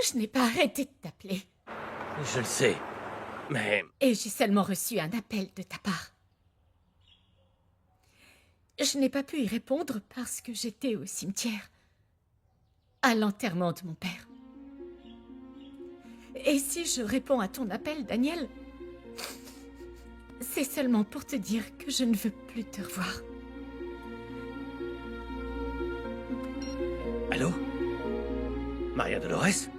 Je n'ai pas arrêté de t'appeler. Je le sais, mais... Et j'ai seulement reçu un appel de ta part. Je n'ai pas pu y répondre parce que j'étais au cimetière, à l'enterrement de mon père. Et si je réponds à ton appel, Daniel, c'est seulement pour te dire que je ne veux plus te revoir. Allô? Maria Dolores?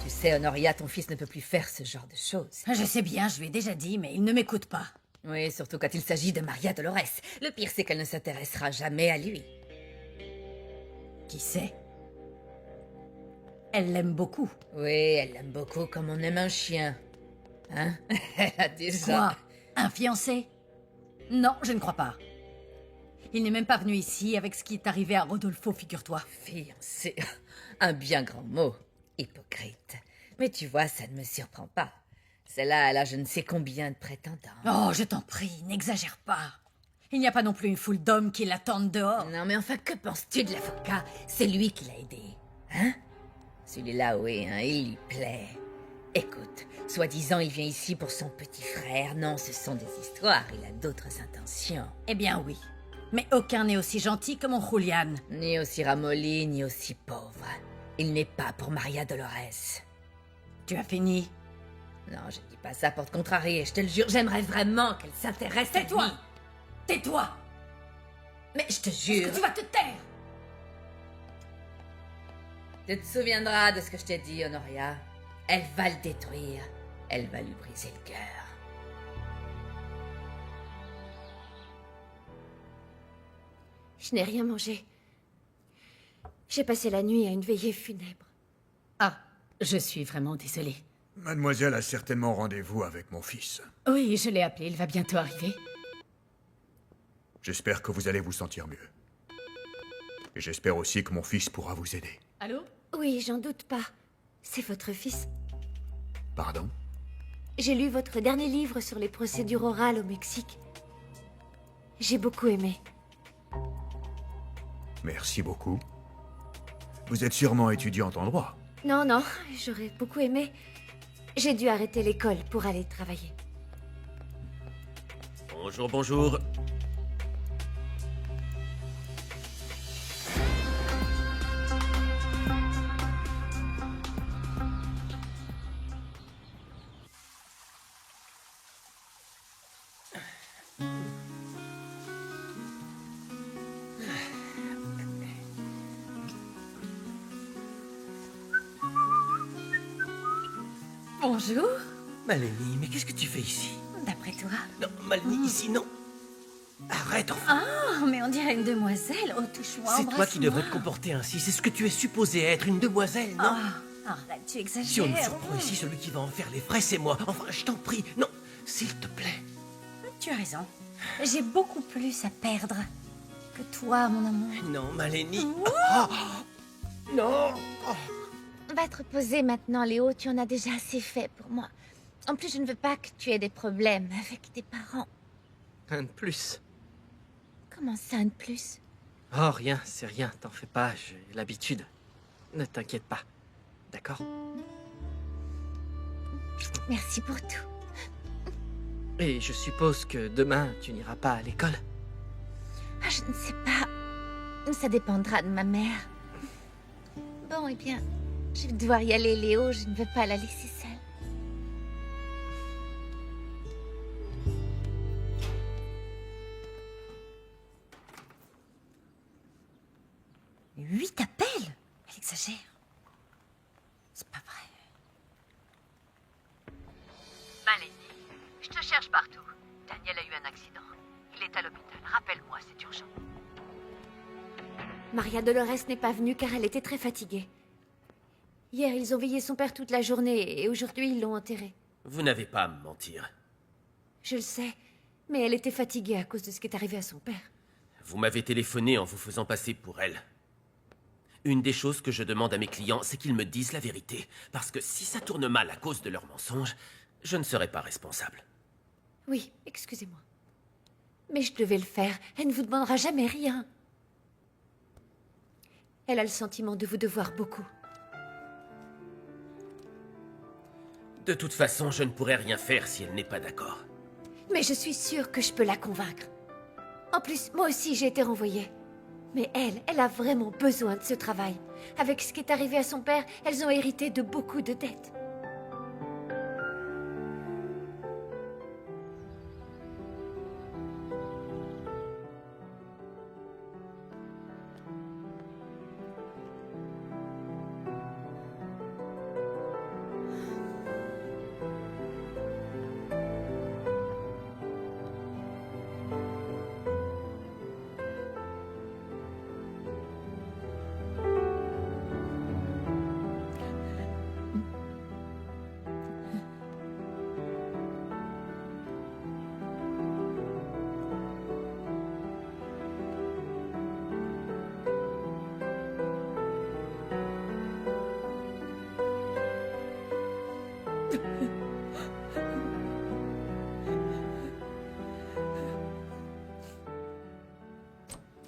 Tu sais, Honoria, ton fils ne peut plus faire ce genre de choses. Je sais bien, je lui ai déjà dit, mais il ne m'écoute pas. Oui, surtout quand il s'agit de Maria Dolores. Le pire, c'est qu'elle ne s'intéressera jamais à lui. Qui sait? Elle l'aime beaucoup. Oui, elle l'aime beaucoup comme on aime un chien. Hein? Elle a déjà... Quoi? Un fiancé? Non, je ne crois pas. Il n'est même pas venu ici avec ce qui est arrivé à Rodolfo, figure-toi. Fiancé, un bien grand mot. Hypocrite. Mais tu vois, ça ne me surprend pas. Celle-là, elle a je ne sais combien de prétendants. Oh, je t'en prie, n'exagère pas. Il n'y a pas non plus une foule d'hommes qui l'attendent dehors. Non, mais enfin, que penses-tu de l'avocat? C'est lui qui l'a aidé. Hein? Celui-là, oui, hein, il lui plaît. Écoute, soi-disant, il vient ici pour son petit frère. Non, ce sont des histoires, il a d'autres intentions. Eh bien oui. Mais aucun n'est aussi gentil que mon Julian. Ni aussi ramolli, ni aussi pauvre. Il n'est pas pour Maria Dolores. Tu as fini? Non, je ne dis pas ça pour te contrarier, je te le jure, j'aimerais vraiment qu'elle s'intéresse à lui. Tais-toi! Tais-toi! Mais je te Est-ce jure... que tu vas te taire? Tu te souviendras de ce que je t'ai dit, Honoria. Elle va le détruire. Elle va lui briser le cœur. Je n'ai rien mangé. J'ai passé la nuit à une veillée funèbre. Ah, je suis vraiment désolée. Mademoiselle a certainement rendez-vous avec mon fils. Oui, je l'ai appelé, il va bientôt arriver. J'espère que vous allez vous sentir mieux. Et j'espère aussi que mon fils pourra vous aider. Allô? Oui, j'en doute pas. C'est votre fils. Pardon? J'ai lu votre dernier livre sur les procédures orales au Mexique. J'ai beaucoup aimé. Merci beaucoup. Vous êtes sûrement étudiante en droit. Non, non, j'aurais beaucoup aimé. J'ai dû arrêter l'école pour aller travailler. Bonjour, bonjour. Bonjour. Malenie, mais qu'est-ce que tu fais ici? D'après toi? Non, Malenie, ici, non. Arrête, enfin. Oh, mais on dirait une demoiselle. Oh, touche-moi, C'est toi qui devrais te comporter ainsi. C'est ce que tu es supposé être, une demoiselle, non? Arrête, tu exagères. Si on nous surprend ici, celui qui va en faire les frais, c'est moi. Enfin, je t'en prie. Non, s'il te plaît. Tu as raison. J'ai beaucoup plus à perdre que toi, mon amour. Non, Malenie. Ah, non. Va te reposer maintenant, Léo. Tu en as déjà assez fait pour moi. En plus, je ne veux pas que tu aies des problèmes avec tes parents. Un de plus. Comment ça, un de plus? Oh, rien, c'est rien. T'en fais pas, j'ai l'habitude. Ne t'inquiète pas. D'accord? Merci pour tout. Et je suppose que demain, tu n'iras pas à l'école? Ah, je ne sais pas. Ça dépendra de ma mère. Bon, eh bien, je vais devoir y aller, Léo. Je ne veux pas la laisser seule. Huit appels? Elle exagère. C'est pas vrai. Malenie, je te cherche partout. Daniel a eu un accident. Il est à l'hôpital. Rappelle-moi, c'est urgent. Maria Dolores n'est pas venue car elle était très fatiguée. Hier, ils ont veillé son père toute la journée et aujourd'hui, ils l'ont enterré. Vous n'avez pas à me mentir. Je le sais. Mais elle était fatiguée à cause de ce qui est arrivé à son père. Vous m'avez téléphoné en vous faisant passer pour elle. Une des choses que je demande à mes clients, c'est qu'ils me disent la vérité. Parce que si ça tourne mal à cause de leurs mensonges, je ne serai pas responsable. Oui, excusez-moi. Mais je devais le faire. Elle ne vous demandera jamais rien. Elle a le sentiment de vous devoir beaucoup. De toute façon, je ne pourrai rien faire si elle n'est pas d'accord. Mais je suis sûre que je peux la convaincre. En plus, moi aussi j'ai été renvoyée. Mais elle a vraiment besoin de ce travail. Avec ce qui est arrivé à son père, elles ont hérité de beaucoup de dettes.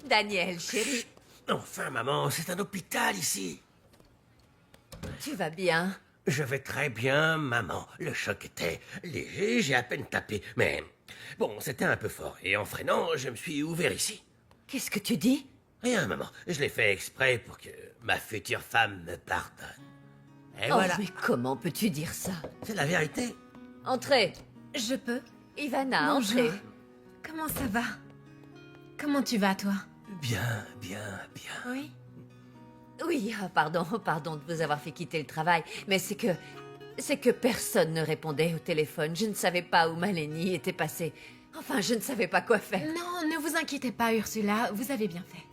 Daniel, chérie, Enfin, maman, c'est un hôpital ici. tu vas bien? Je vais très bien, maman. Le choc était léger, j'ai à peine tapé. Mais bon, c'était un peu fort. Et en freinant, je me suis ouvert ici. Qu'est-ce que tu dis? Rien, maman. Je l'ai fait exprès pour que ma future femme me pardonne. Et Oh, voilà. mais comment peux-tu dire ça? C'est la vérité. Entrez. Je peux? Ivana, Bonjour. entrez. Comment ça va? Comment tu vas, toi? Bien, bien, bien. Oui? Oui, pardon de vous avoir fait quitter le travail, mais c'est que personne ne répondait au téléphone. Je ne savais pas où Maleni était passée. Enfin, je ne savais pas quoi faire. Non, ne vous inquiétez pas, Ursula, vous avez bien fait.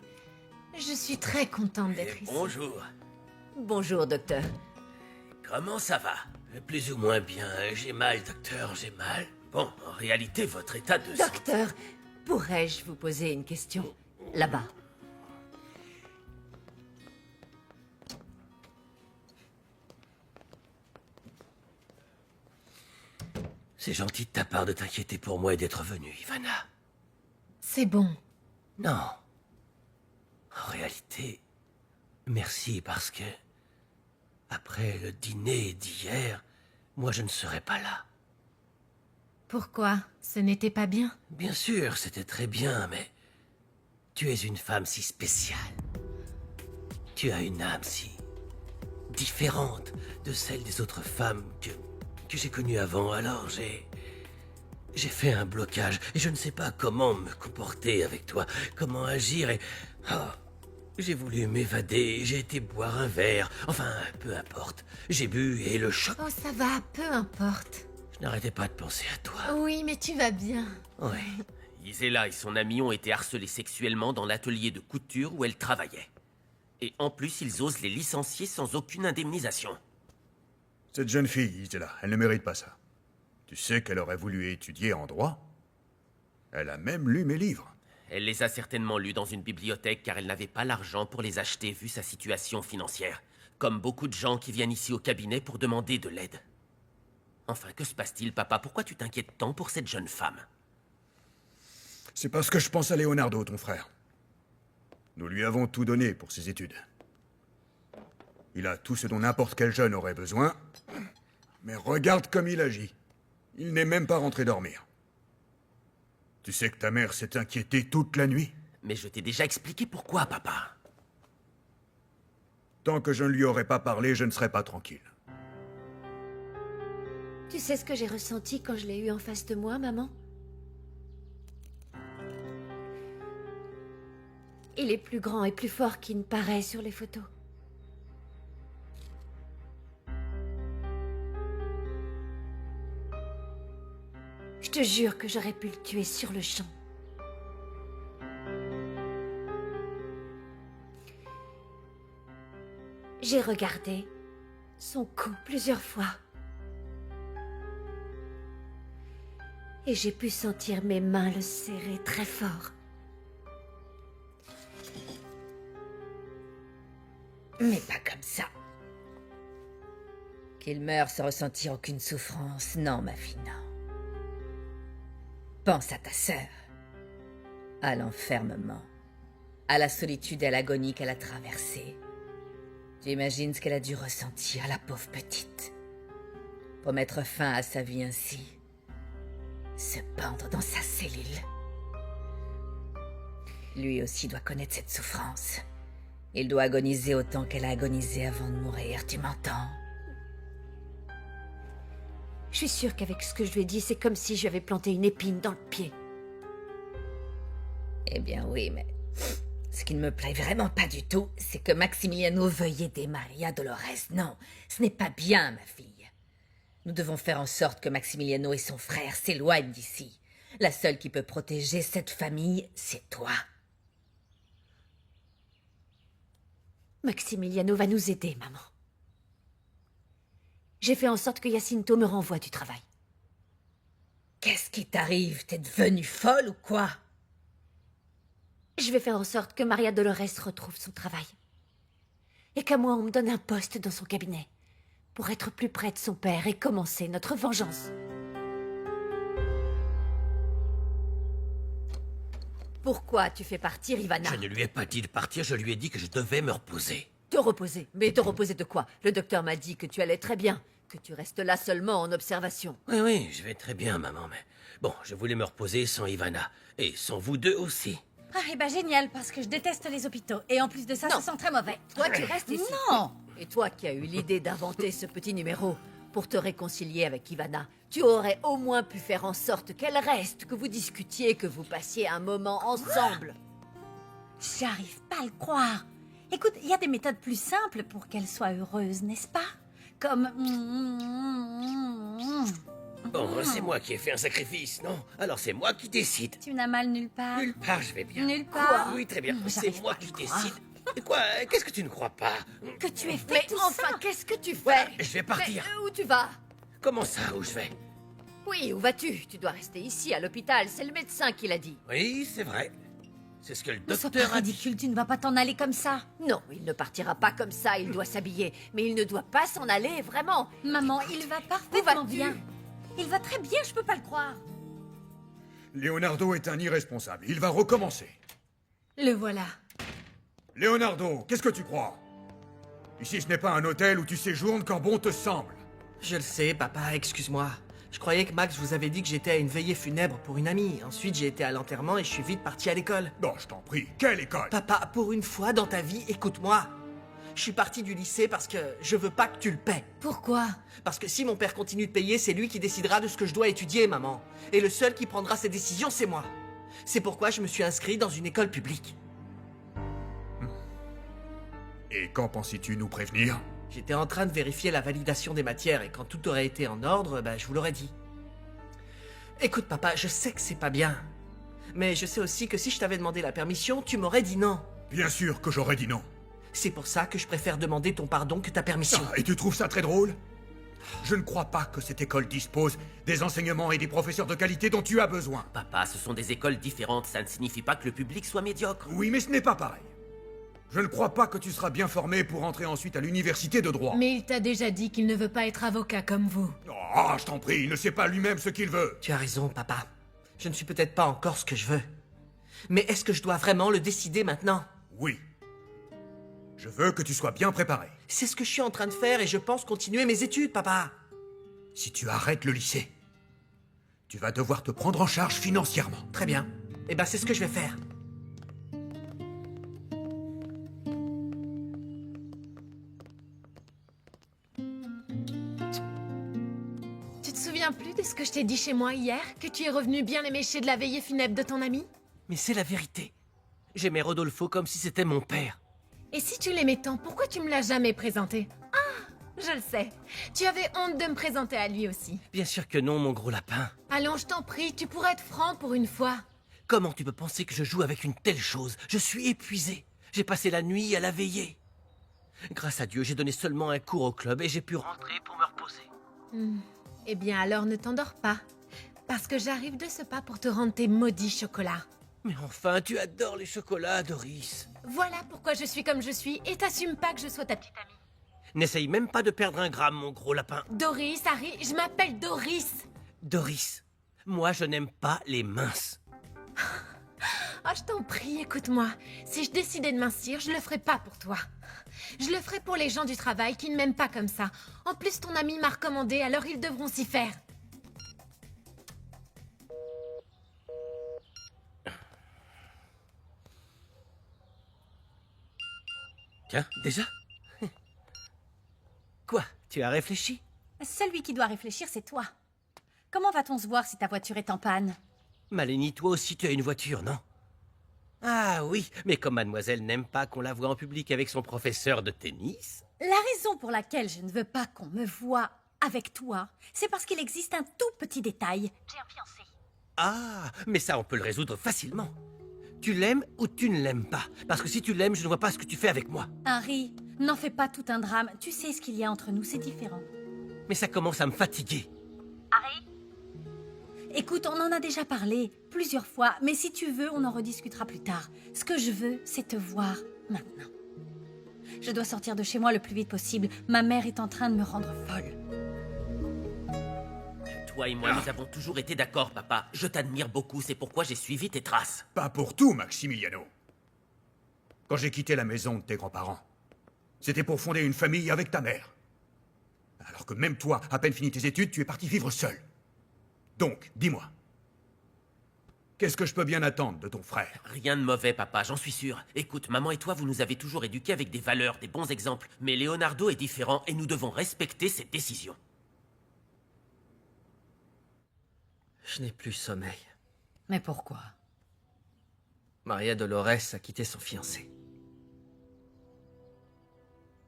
Je suis très contente d'être ici. Bonjour. Bonjour, docteur. Comment ça va? Plus ou moins bien. J'ai mal, docteur, j'ai mal. Bon, en réalité, votre état de santé... Docteur, pourrais-je vous poser une question? Là-bas. C'est gentil de ta part de t'inquiéter pour moi et d'être venue, Ivana. C'est bon. Non. En réalité, merci parce que... Après le dîner d'hier, moi je ne serai pas là. Pourquoi? Ce n'était pas bien? Bien sûr, c'était très bien, mais... Tu es une femme si spéciale. Tu as une âme si... différente de celle des autres femmes que j'ai connues avant, alors j'ai fait un blocage et je ne sais pas comment me comporter avec toi, comment agir et... Oh, j'ai voulu m'évader, j'ai été boire un verre, enfin, peu importe. J'ai bu et le choc... Oh, ça va, peu importe. Je n'arrêtais pas de penser à toi. Oui, mais tu vas bien. Oui. Isela et son ami ont été harcelés sexuellement dans l'atelier de couture où elle travaillait. Et en plus, ils osent les licencier sans aucune indemnisation. Cette jeune fille, Isela, elle ne mérite pas ça. Tu sais qu'elle aurait voulu étudier en droit? Elle a même lu mes livres. Elle les a certainement lus dans une bibliothèque car elle n'avait pas l'argent pour les acheter vu sa situation financière. Comme beaucoup de gens qui viennent ici au cabinet pour demander de l'aide. Enfin, que se passe-t-il, papa? Pourquoi tu t'inquiètes tant pour cette jeune femme? C'est parce que je pense à Leonardo, ton frère. Nous lui avons tout donné pour ses études. Il a tout ce dont n'importe quel jeune aurait besoin. Mais regarde comme il agit. Il n'est même pas rentré dormir. Tu sais que ta mère s'est inquiétée toute la nuit? Mais je t'ai déjà expliqué pourquoi, papa. Tant que je ne lui aurai pas parlé, je ne serai pas tranquille. Tu sais ce que j'ai ressenti quand je l'ai eu en face de moi, maman? Il est plus grand et plus fort qu'il ne paraît sur les photos. Je te jure que j'aurais pu le tuer sur le champ. J'ai regardé son cou plusieurs fois. Et j'ai pu sentir mes mains le serrer très fort. Mais pas comme ça. Qu'il meure sans ressentir aucune souffrance. Non, ma fille, non. Pense à ta sœur. À l'enfermement. À la solitude et à l'agonie qu'elle a traversée. Tu imagines ce qu'elle a dû ressentir, la pauvre petite. Pour mettre fin à sa vie ainsi. Se pendre dans sa cellule. Lui aussi doit connaître cette souffrance. Il doit agoniser autant qu'elle a agonisé avant de mourir, tu m'entends? Je suis sûre qu'avec ce que je lui ai dit, c'est comme si j'avais planté une épine dans le pied. Eh bien oui, mais ce qui ne me plaît vraiment pas du tout, c'est que Maximiliano veuille aider Maria Dolores. Non, ce n'est pas bien, ma fille. Nous devons faire en sorte que Maximiliano et son frère s'éloignent d'ici. La seule qui peut protéger cette famille, c'est toi. Maximiliano va nous aider, maman. J'ai fait en sorte que Jacinto me renvoie du travail. Qu'est-ce qui t'arrive? T'es devenue folle ou quoi? Je vais faire en sorte que Maria Dolores retrouve son travail. Et qu'à moi, on me donne un poste dans son cabinet. Pour être plus près de son père et commencer notre vengeance. Pourquoi tu fais partir Ivana? Je ne lui ai pas dit de partir, je lui ai dit que je devais me reposer. Te reposer? Mais te reposer de quoi? Le docteur m'a dit que tu allais très bien. Que tu restes là seulement en observation. Oui, je vais très bien, maman, mais... Bon, je voulais me reposer sans Ivana. Et sans vous deux aussi. Ah, et ben génial, parce que je déteste les hôpitaux. Et en plus de ça, ça sent très mauvais. Toi, tu restes ici. Non! Et toi qui as eu l'idée d'inventer ce petit numéro pour te réconcilier avec Ivana, tu aurais au moins pu faire en sorte qu'elle reste, que vous discutiez, que vous passiez un moment ensemble. J'arrive pas à le croire. Écoute, il y a des méthodes plus simples pour qu'elle soit heureuse, n'est-ce pas? Comme... Bon, c'est moi qui ai fait un sacrifice, non? Alors c'est moi qui décide. Tu n'as mal nulle part. Nulle part, je vais bien. Nulle part. Oui, très bien. C'est J'arrive moi pas à qui le croire. décide. Et quoi? Qu'est-ce que tu ne crois pas? Que tu aies fait Mais tout enfin, ça. qu'est-ce que tu fais? Voilà, je vais partir. Mais où tu vas? Comment ça, où je vais? Oui, où vas-tu? Tu dois rester ici, à l'hôpital. C'est le médecin qui l'a dit. Oui, c'est vrai. C'est ce que le Ne sois pas docteur a dit. ridicule, tu ne vas pas t'en aller comme ça. Non, il ne partira pas comme ça, il doit s'habiller. Mais il ne doit pas s'en aller, vraiment. Maman, il va Où parfaitement vas-tu? bien. Il va très bien, je peux pas le croire. Leonardo est un irresponsable. Il va recommencer. Le voilà. Leonardo, qu'est-ce que tu crois? Ici, ce n'est pas un hôtel où tu séjournes quand bon te semble. Je le sais, papa, excuse-moi. Je croyais que Max vous avait dit que j'étais à une veillée funèbre pour une amie. Ensuite, j'ai été à l'enterrement et je suis vite parti à l'école. Non, je t'en prie. Quelle école? Papa, pour une fois dans ta vie, écoute-moi. Je suis parti du lycée parce que je veux pas que tu le paies. Pourquoi? Parce que si mon père continue de payer, c'est lui qui décidera de ce que je dois étudier, maman. Et le seul qui prendra ces décisions, c'est moi. C'est pourquoi je me suis inscrit dans une école publique. Et quand pensais-tu nous prévenir? J'étais en train de vérifier la validation des matières et quand tout aurait été en ordre, je vous l'aurais dit. Écoute, papa, je sais que c'est pas bien. Mais je sais aussi que si je t'avais demandé la permission, tu m'aurais dit non. Bien sûr que j'aurais dit non. C'est pour ça que je préfère demander ton pardon que ta permission. Ah, et tu trouves ça très drôle? Je ne crois pas que cette école dispose des enseignements et des professeurs de qualité dont tu as besoin. Papa, ce sont des écoles différentes, ça ne signifie pas que le public soit médiocre. Oui, mais ce n'est pas pareil. Je ne crois pas que tu seras bien formé pour entrer ensuite à l'université de droit. Mais il t'a déjà dit qu'il ne veut pas être avocat comme vous. Ah, je t'en prie, il ne sait pas lui-même ce qu'il veut. Tu as raison, papa. Je ne suis peut-être pas encore ce que je veux. Mais est-ce que je dois vraiment le décider maintenant? Oui. Je veux que tu sois bien préparé. C'est ce que je suis en train de faire et je pense continuer mes études, papa. Si tu arrêtes le lycée, tu vas devoir te prendre en charge financièrement. Très bien. Eh ben, c'est ce que je vais faire. Tu te souviens plus de ce que je t'ai dit chez moi hier? Que tu es revenu bien éméché de la veillée funèbre de ton ami? Mais c'est la vérité. J'aimais Rodolfo comme si c'était mon père. Et si tu l'aimais tant, pourquoi tu me l'as jamais présenté? Ah, je le sais. Tu avais honte de me présenter à lui aussi. Bien sûr que non, mon gros lapin. Allons, je t'en prie, tu pourrais être franc pour une fois. Comment tu peux penser que je joue avec une telle chose? Je suis épuisé. J'ai passé la nuit à la veiller. Grâce à Dieu, j'ai donné seulement un cours au club et j'ai pu rentrer pour me reposer. Eh bien alors ne t'endors pas. Parce que j'arrive de ce pas pour te rendre tes maudits chocolats. Mais enfin, tu adores les chocolats, Doris. Voilà pourquoi je suis comme je suis et t'assumes pas que je sois ta petite amie. N'essaye même pas de perdre un gramme, mon gros lapin. Doris, Harry, je m'appelle Doris. Doris, moi je n'aime pas les minces. Oh, je t'en prie, écoute-moi. Si je décidais de mincir, je le ferais pas pour toi. Je le ferais pour les gens du travail qui ne m'aiment pas comme ça. En plus, ton ami m'a recommandé, alors ils devront s'y faire. Tiens, déjà? Quoi? Tu as réfléchi? Celui qui doit réfléchir, c'est toi. Comment va-t-on se voir si ta voiture est en panne? Malenie, toi aussi tu as une voiture, non? Ah oui, mais comme mademoiselle n'aime pas qu'on la voie en public avec son professeur de tennis... La raison pour laquelle je ne veux pas qu'on me voie avec toi, c'est parce qu'il existe un tout petit détail. J'ai un fiancé. Ah, mais ça on peut le résoudre facilement. Tu l'aimes ou tu ne l'aimes pas? Parce que si tu l'aimes, je ne vois pas ce que tu fais avec moi. Harry, n'en fais pas tout un drame. Tu sais ce qu'il y a entre nous, c'est différent. Mais ça commence à me fatiguer. Harry? Écoute, on en a déjà parlé plusieurs fois, mais si tu veux, on en rediscutera plus tard. Ce que je veux, c'est te voir maintenant. Je dois sortir de chez moi le plus vite possible. Ma mère est en train de me rendre folle. Toi et moi, nous avons toujours été d'accord, papa. Je t'admire beaucoup, c'est pourquoi j'ai suivi tes traces. Pas pour tout, Maximiliano. Quand j'ai quitté la maison de tes grands-parents, c'était pour fonder une famille avec ta mère. Alors que même toi, à peine fini tes études, tu es parti vivre seul. Donc, dis-moi, qu'est-ce que je peux bien attendre de ton frère? Rien de mauvais, papa, j'en suis sûr. Écoute, maman et toi, vous nous avez toujours éduqués avec des valeurs, des bons exemples. Mais Leonardo est différent et nous devons respecter ses décisions. Je n'ai plus sommeil. Mais pourquoi? Maria Dolores a quitté son fiancé.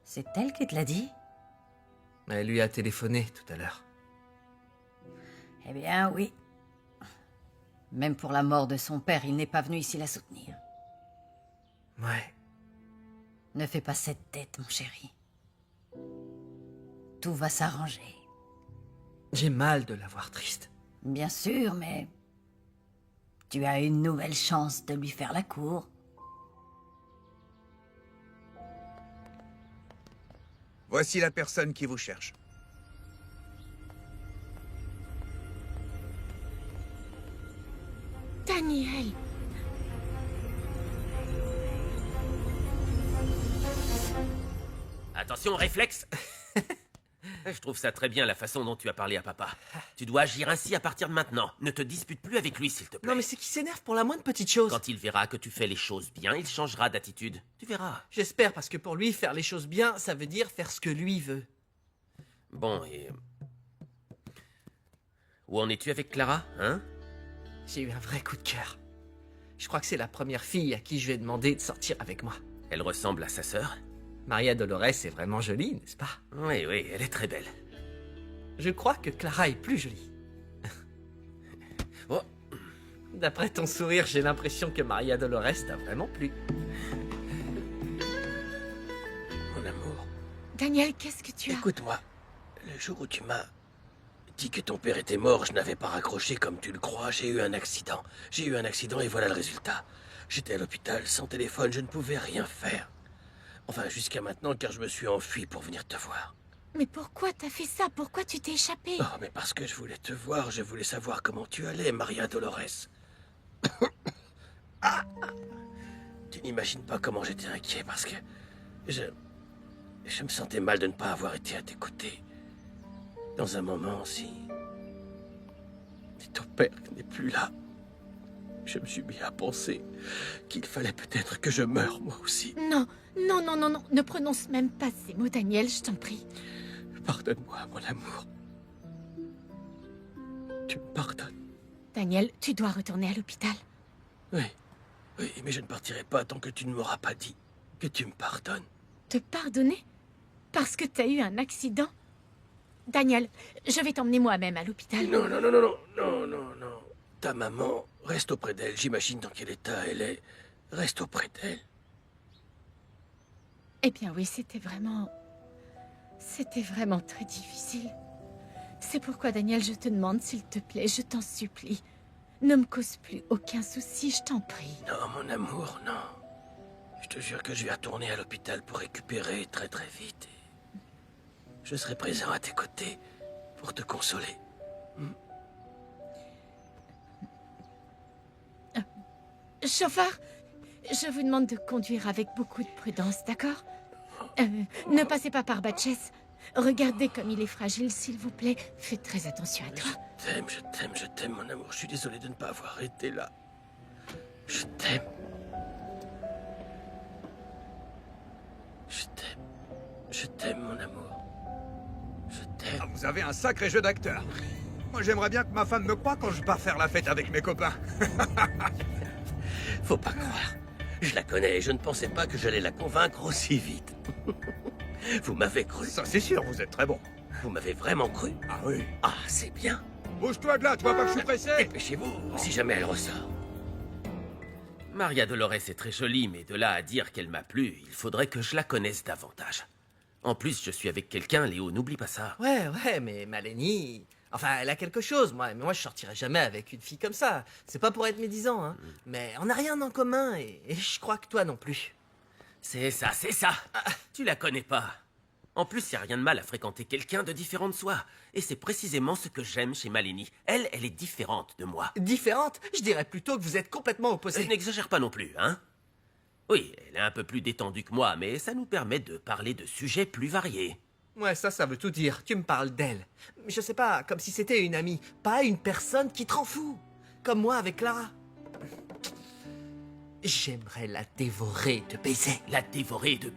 C'est elle qui te l'a dit? Elle lui a téléphoné tout à l'heure. Eh bien, oui. Même pour la mort de son père, il n'est pas venu ici la soutenir. Ouais. Ne fais pas cette tête, mon chéri. Tout va s'arranger. J'ai mal de la voir triste. Bien sûr, mais... tu as une nouvelle chance de lui faire la cour. Voici la personne qui vous cherche. Daniel. Attention, réflexe. Je trouve ça très bien la façon dont tu as parlé à papa. Tu dois agir ainsi à partir de maintenant. Ne te dispute plus avec lui, s'il te plaît. Non mais c'est qu'il s'énerve pour la moindre petite chose. Quand il verra que tu fais les choses bien, il changera d'attitude. Tu verras. J'espère, parce que pour lui, faire les choses bien, ça veut dire faire ce que lui veut. Bon, et... où en es-tu avec Clara, hein? J'ai eu un vrai coup de cœur. Je crois que c'est la première fille à qui je vais demander de sortir avec moi. Elle ressemble à sa sœur? Maria Dolores est vraiment jolie, n'est-ce pas? Oui, oui, elle est très belle. Je crois que Clara est plus jolie. Oh. D'après ton sourire, j'ai l'impression que Maria Dolores t'a vraiment plu. Mon amour, Daniel, qu'est-ce que tu as? écoute-moi. Le jour où tu m'as dit que ton père était mort, je n'avais pas raccroché comme tu le crois. J'ai eu un accident. J'ai eu un accident et voilà le résultat. J'étais à l'hôpital, sans téléphone, je ne pouvais rien faire. Enfin, jusqu'à maintenant, car je me suis enfui pour venir te voir. Mais pourquoi t'as fait ça? Pourquoi tu t'es échappé? Oh, mais parce que je voulais te voir, je voulais savoir comment tu allais, Maria Dolores. Ah, tu n'imagines pas comment j'étais inquiet, parce que je me sentais mal de ne pas avoir été à tes côtés. Dans un moment aussi... Mais ton père n'est plus là. Je me suis mis à penser qu'il fallait peut-être que je meure, moi aussi. Non, non, non, non, non, ne prononce même pas ces mots, Daniel, je t'en prie. Pardonne-moi, mon amour. Tu me pardonnes? Daniel, tu dois retourner à l'hôpital. Oui, oui, mais je ne partirai pas tant que tu ne m'auras pas dit que tu me pardonnes. Te pardonner? Parce que t'as eu un accident? Daniel, je vais t'emmener moi-même à l'hôpital. Non, non, non, non, non, non, non, non. Ta maman, reste auprès d'elle. J'imagine dans quel état elle est. Reste auprès d'elle. Eh bien oui, c'était vraiment très difficile. C'est pourquoi, Daniel, je te demande, s'il te plaît, je t'en supplie. Ne me cause plus aucun souci, je t'en prie. Non, mon amour, non. Je te jure que je vais retourner à l'hôpital pour récupérer très très vite. Et je serai présent à tes côtés pour te consoler. Chauffeur, je vous demande de conduire avec beaucoup de prudence, d'accord? Ne passez pas par Batchess. Regardez comme il est fragile, s'il vous plaît. Faites très attention à toi. Je t'aime, mon amour. Je suis désolé de ne pas avoir été là. Je t'aime. Je t'aime, mon amour. Je t'aime. Ah, vous avez un sacré jeu d'acteur. Moi, j'aimerais bien que ma femme me croie quand je pars faire la fête avec mes copains. Faut pas croire. Je la connais et je ne pensais pas que j'allais la convaincre aussi vite. Vous m'avez cru. Ça, c'est sûr, vous êtes très bon. Vous m'avez vraiment cru. Ah oui. Ah, c'est bien. Bouge-toi de là, tu vois pas que je suis pressé? Dépêchez-vous, si jamais elle ressort. Maria Dolores est très jolie, mais de là à dire qu'elle m'a plu, il faudrait que je la connaisse davantage. En plus, je suis avec quelqu'un, Léo, n'oublie pas ça. Ouais, mais Malenie... Enfin, elle a quelque chose, moi. Mais moi, je sortirai jamais avec une fille comme ça. C'est pas pour être médisant, hein. Mais on n'a rien en commun, et je crois que toi non plus. C'est ça. Tu la connais pas. En plus, y a rien de mal à fréquenter quelqu'un de différent de soi. Et c'est précisément ce que j'aime chez Malenie. Elle est différente de moi. Différente? Je dirais plutôt que vous êtes complètement opposés. N'exagère pas non plus, hein? Oui, elle est un peu plus détendue que moi, mais ça nous permet de parler de sujets plus variés. Ouais, ça veut tout dire. Tu me parles d'elle. Je sais pas, comme si c'était une amie, pas une personne qui te rend fou. Comme moi avec Clara. J'aimerais la dévorer de baisers. La dévorer de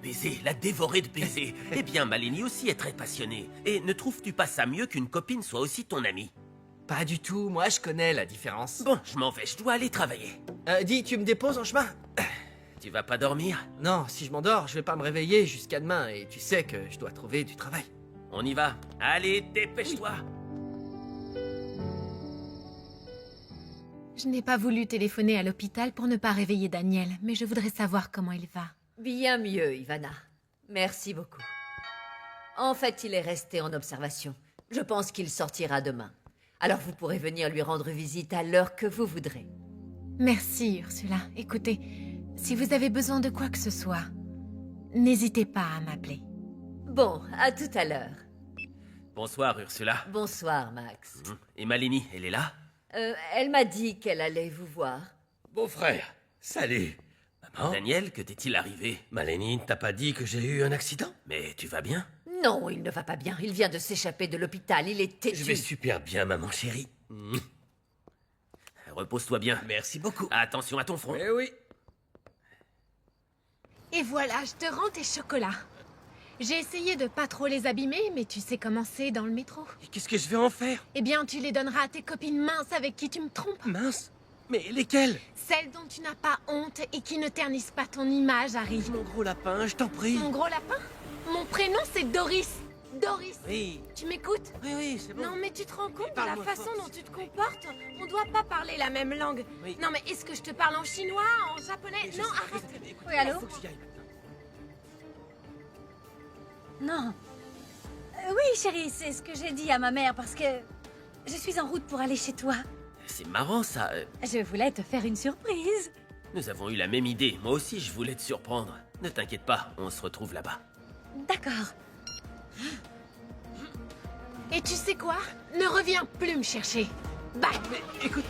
baisers. Eh bien, Malenie aussi est très passionnée. Et ne trouves-tu pas ça mieux qu'une copine soit aussi ton amie? Pas du tout, moi je connais la différence. Bon, je m'en vais, je dois aller travailler. Dis, tu me déposes en chemin? Tu vas pas dormir? Non, si je m'endors, je vais pas me réveiller jusqu'à demain, et tu sais que je dois trouver du travail. On y va. Allez, dépêche-toi. Je n'ai pas voulu téléphoner à l'hôpital pour ne pas réveiller Daniel, mais je voudrais savoir comment il va. Bien mieux, Ivana. Merci beaucoup. En fait, il est resté en observation. Je pense qu'il sortira demain. Alors vous pourrez venir lui rendre visite à l'heure que vous voudrez. Merci, Ursula. Écoutez, si vous avez besoin de quoi que ce soit, n'hésitez pas à m'appeler. Bon, à tout à l'heure. Bonsoir, Ursula. Bonsoir, Max. Et Malenie, elle est là? Elle m'a dit qu'elle allait vous voir. Beau-frère, salut. Maman? Daniel, que t'est-il arrivé? Malenie ne t'a pas dit que j'ai eu un accident? Mais tu vas bien? Non, il ne va pas bien. Il vient de s'échapper de l'hôpital. Il est têtu. Je vais super bien, maman chérie. Repose-toi bien. Merci beaucoup. Attention à ton front. Eh oui. Et voilà, je te rends tes chocolats. J'ai essayé de pas trop les abîmer, mais tu sais comment c'est dans le métro. Et qu'est-ce que je vais en faire? Eh bien, tu les donneras à tes copines minces avec qui tu me trompes. Mince? Mais lesquelles? Celles dont tu n'as pas honte et qui ne ternissent pas ton image, Harry. Mon gros lapin, je t'en prie. Mon gros lapin? Mon prénom, c'est Doris. Doris. Oui. Tu m'écoutes? Oui, c'est bon. Non, mais tu te rends compte de la Parle-moi façon fort, dont tu te comportes? On doit pas parler la même langue. Oui. Non, mais est-ce que je te parle en chinois, en japonais? Non, arrête. Oui, allô? Faut que j'y aille maintenant. Non. Oui, chérie, c'est ce que j'ai dit à ma mère parce que je suis en route pour aller chez toi. C'est marrant, ça. Je voulais te faire une surprise. Nous avons eu la même idée. Moi aussi, je voulais te surprendre. Ne t'inquiète pas, on se retrouve là-bas. D'accord. Et tu sais quoi? Ne reviens plus me chercher. Bye. Mais écoute,